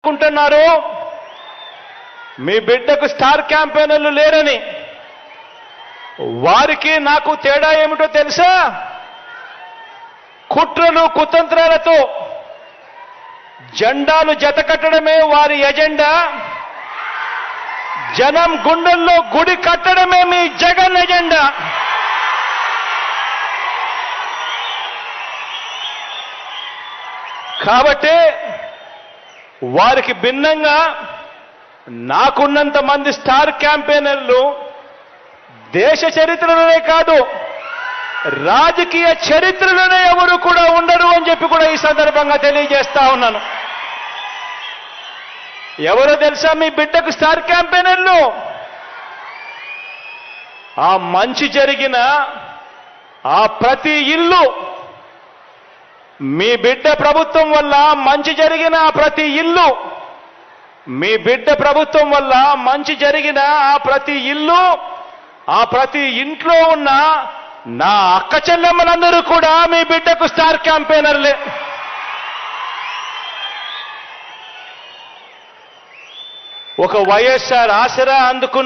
అనుకుంటున్నారు మీ బిడ్డకు స్టార్ క్యాంపెయినర్లు లేరని. వారికి నాకు తేడా ఏమిటో తెలుసా? కుట్రలు కుతంత్రాలతో జెండాలు జతకట్టడమే వారి ఎజెండా. జనం గుండెల్లో గుడి కట్టడమే మీ జగన్ ఎజెండా. కాబట్టి వారికి భిన్నంగా నాకున్నంత మంది స్టార్ క్యాంపెయినర్లు దేశ చరిత్రలోనే కాదు రాజకీయ చరిత్రలోనే ఎవరు కూడా ఉండరు అని చెప్పి కూడా ఈ సందర్భంగా తెలియజేస్తా ఉన్నాను. ఎవరో తెలుసా మీ బిడ్డకు స్టార్ క్యాంపెయినర్లు? ఆ మంచి జరిగిన ఆ ప్రతి ఇల్లు, మీ బిడ్డ ప్రభుత్వం వల్ల మంచి జరిగిన ఆ ప్రతి ఇల్లు, మీ బిడ్డ ప్రభుత్వం వల్ల మంచి జరిగిన ఆ ప్రతి ఇల్లు, ఆ ప్రతి ఇంట్లో ఉన్న నా అక్క చెల్లెమ్మలందరూ కూడా మీ బిడ్డకు స్టార్ క్యాంపెయినర్లే. ఒక వైఎస్ఆర్ ఆసరా అందుకున్న